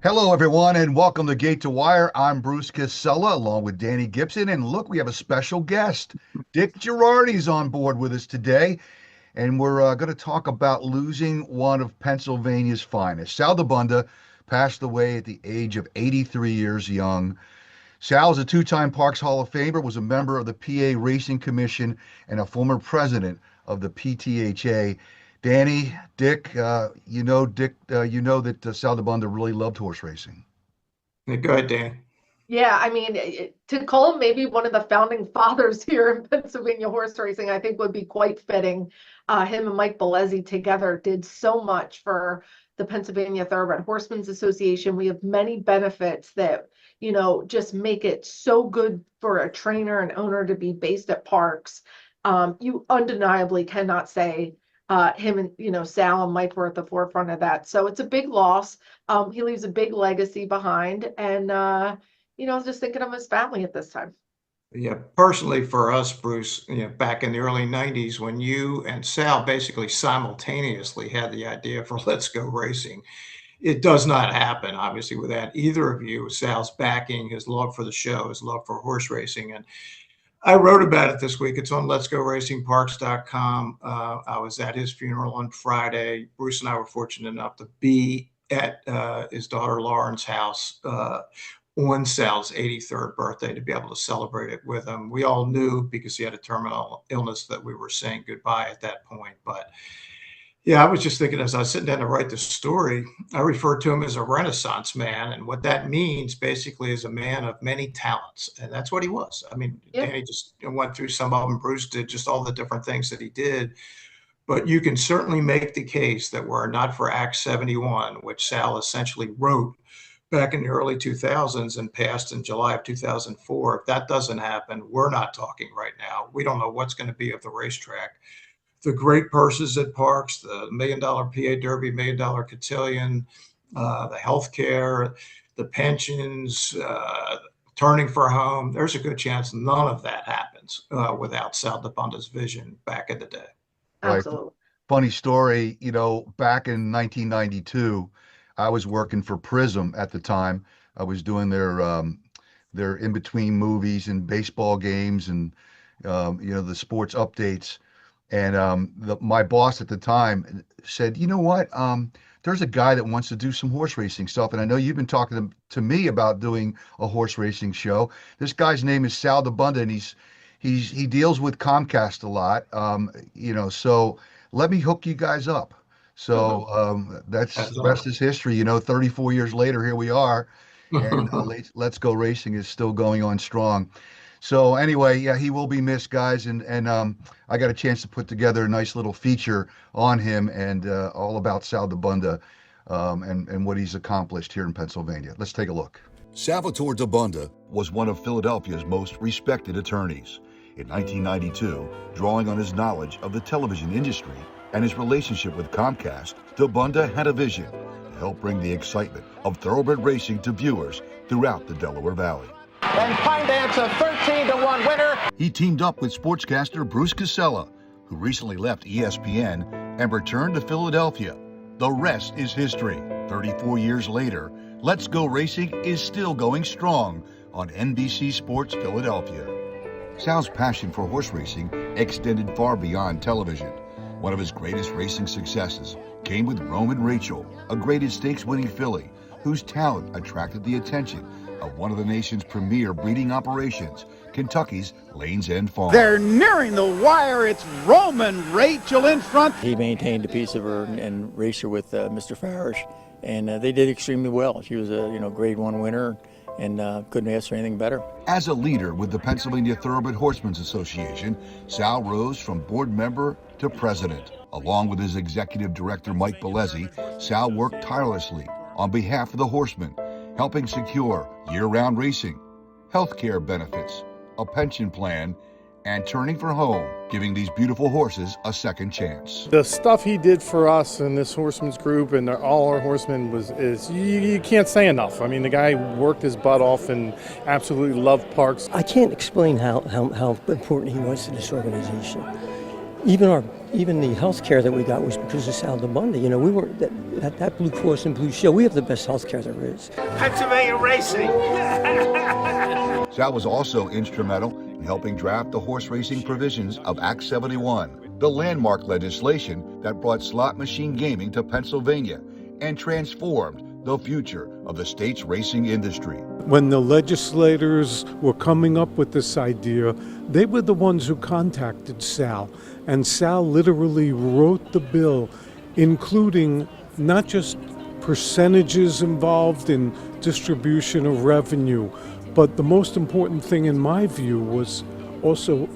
Hello, everyone, and welcome to Gate to Wire. I'm Bruce Casella, along with Dani Gibson. And look, we have a special guest. Dick Jerardi's on board with us today, and we're going to talk about losing one of Pennsylvania's finest. Sal DeBunda passed away at the age of 83 years young. Sal is a two-time Parks Hall of Famer, was a member of the PA Racing Commission, and a former president of the PTHA. Dani, Dick, you know that Sal DeBunda really loved horse racing. Yeah, go ahead, Dan. Yeah, I mean, to call him maybe one of the founding fathers here in Pennsylvania horse racing, I think would be quite fitting. Him and Mike Bellezzi together did so much for the Pennsylvania Thoroughbred Horsemen's Association. We have many benefits that, just make it so good for a trainer and owner to be based at parks. You undeniably cannot say him and Sal and Mike were at the forefront of that. So it's a big loss. He leaves a big legacy behind, and just thinking of his family at this time. Yeah, personally for us, Bruce, back in the early 90s when you and Sal basically simultaneously had the idea for Let's Go Racing, it does not happen, obviously, without either of you. Sal's backing, his love for the show, his love for horse racing. And I wrote about it this week. It's on letsgoracingparks.com. I was at his funeral on Friday. Bruce and I were fortunate enough to be at his daughter Lauren's house on Sal's 83rd birthday to be able to celebrate it with him. We all knew, because he had a terminal illness, that we were saying goodbye at that point. But yeah, I was just thinking as I was sitting down to write this story, I referred to him as a Renaissance man. And what that means basically is a man of many talents. And that's what he was. I mean, Yeah. Dani just went through some of them. Bruce did just all the different things that he did. But you can certainly make the case that were it not for Act 71, which Sal essentially wrote back in the early 2000s and passed in July of 2004, if that doesn't happen, we're not talking right now. We don't know what's going to be of the racetrack. The great purses at parks, the $1 million PA Derby, $1 million cotillion, the healthcare, the pensions, turning for home. There's a good chance none of that happens without Sal DeBunda's vision back in the day. Absolutely. Right. Funny story, back in 1992, I was working for Prism at the time. I was doing their in-between movies and baseball games and the sports updates. And my boss at the time said, you know what? There's a guy that wants to do some horse racing stuff. And I know you've been talking to me about doing a horse racing show. This guy's name is Sal DeBunda, and he deals with Comcast a lot. So let me hook you guys up. So that's the rest is history. 34 years later, here we are. And Let's Go Racing is still going on strong. So anyway, yeah, he will be missed, guys, and I got a chance to put together a nice little feature on him and all about Sal DeBunda and what he's accomplished here in Pennsylvania. Let's take a look. Salvatore DeBunda was one of Philadelphia's most respected attorneys. In 1992, drawing on his knowledge of the television industry and his relationship with Comcast, DeBunda had a vision to help bring the excitement of thoroughbred racing to viewers throughout the Delaware Valley. And Pine Dance a 13-1 winner. He teamed up with sportscaster Bruce Casella, who recently left ESPN and returned to Philadelphia. The rest is history. 34 years later, Let's Go Racing is still going strong on NBC Sports Philadelphia. Sal's passion for horse racing extended far beyond television. One of his greatest racing successes came with Roman Rachel, a graded stakes-winning filly whose talent attracted the attention of one of the nation's premier breeding operations, Kentucky's Lanes End Farm. They're nearing the wire. It's Roman Rachel in front. He maintained a piece of her and raced her with Mr. Farish, and they did extremely well. She was a grade 1 winner and couldn't ask for anything better. As a leader with the Pennsylvania Thoroughbred Horsemen's Association, Sal rose from board member to president. Along with his executive director, Mike Bellezzi, Sal worked tirelessly on behalf of the horsemen, helping secure year-round racing, health care benefits, a pension plan, and turning for home, giving these beautiful horses a second chance. The stuff he did for us in this horsemen's group and all our horsemen is you can't say enough. I mean, the guy worked his butt off and absolutely loved parks. I can't explain how important he was to this organization. Even our even the health care that we got was because of Sal DeBunda. You know, we were that Blue Cross and Blue Shield. We have the best health care there is. Pennsylvania racing. Sal was also instrumental in helping draft the horse racing provisions of Act 71, the landmark legislation that brought slot machine gaming to Pennsylvania and transformed the future of the state's racing industry. When the legislators were coming up with this idea, they were the ones who contacted Sal, and Sal literally wrote the bill, including not just percentages involved in distribution of revenue, but the most important thing in my view was also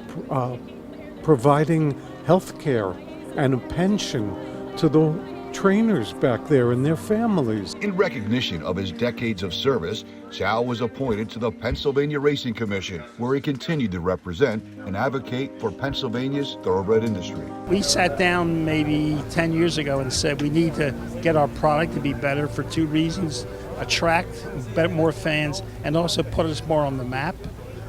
providing health care and a pension to the trainers back there and their families. In recognition of his decades of service, Sal was appointed to the Pennsylvania Racing Commission, where he continued to represent and advocate for Pennsylvania's thoroughbred industry. We sat down maybe 10 years ago and said we need to get our product to be better for two reasons: attract more fans and also put us more on the map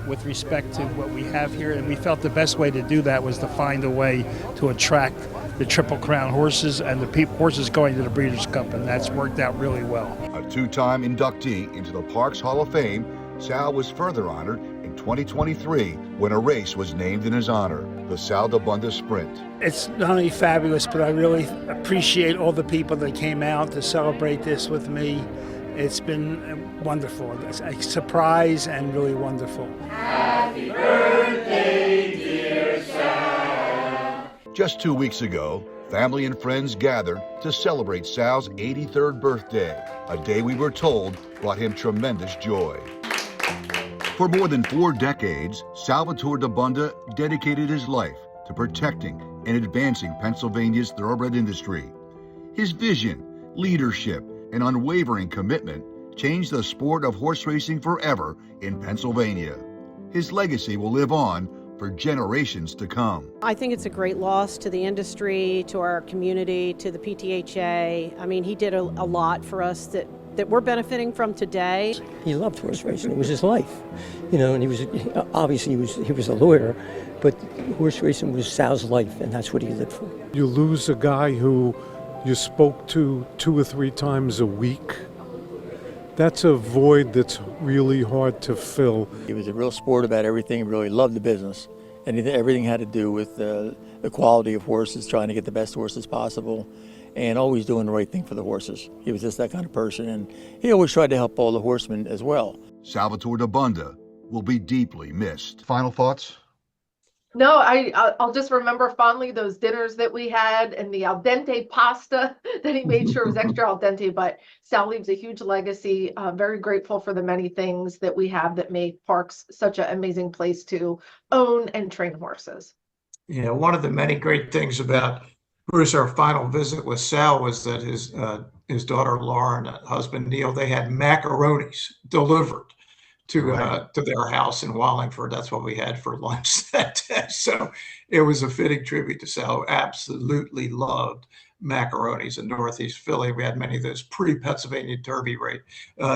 with respect to what we have here. And we felt the best way to do that was to find a way to attract the Triple Crown horses and the horses going to the Breeders' Cup, and that's worked out really well. A two-time inductee into the Parks Hall of Fame, Sal was further honored in 2023 when a race was named in his honor, the Sal DeBunda Sprint. It's not only fabulous, but I really appreciate all the people that came out to celebrate this with me. It's been wonderful. It's a surprise and really wonderful. Happy birthday, dear Sal. Just 2 weeks ago, family and friends gathered to celebrate Sal's 83rd birthday, a day we were told brought him tremendous joy. For more than 4 decades, Salvatore DeBunda dedicated his life to protecting and advancing Pennsylvania's thoroughbred industry. His vision, leadership, and unwavering commitment changed the sport of horse racing forever in Pennsylvania. His legacy will live on for generations to come. I think it's a great loss to the industry, to our community, to the PTHA. I mean, he did a lot for us that we're benefiting from today. He loved horse racing. It was his life, you know. And he was obviously he was a lawyer, but horse racing was Sal's life, and that's what he lived for. You lose a guy who you spoke to 2 or 3 times a week. That's a void that's really hard to fill. He was a real sport about everything. He really loved the business. And everything had to do with the quality of horses, trying to get the best horses possible, and always doing the right thing for the horses. He was just that kind of person, and he always tried to help all the horsemen as well. Salvatore DeBunda will be deeply missed. Final thoughts? No, I'll just remember fondly those dinners that we had and the al dente pasta that he made sure was extra al dente. But Sal leaves a huge legacy. Very grateful for the many things that we have that make Parks such an amazing place to own and train horses. Yeah, one of the many great things about Bruce, our final visit with Sal, was that his daughter Laura and husband Neil, they had macaronis delivered to their house in Wallingford. That's what we had for lunch that day. So it was a fitting tribute to Sal, who absolutely loved macaronis in Northeast Philly. We had many of those pre-Pennsylvania Derby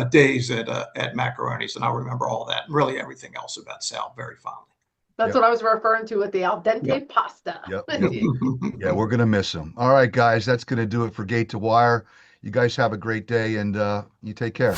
days at macaronis, and I remember all that and really everything else about Sal very fondly. That's what I was referring to with the al dente pasta. Yeah, we're going to miss him. All right, guys, that's going to do it for Gate to Wire. You guys have a great day, and you take care.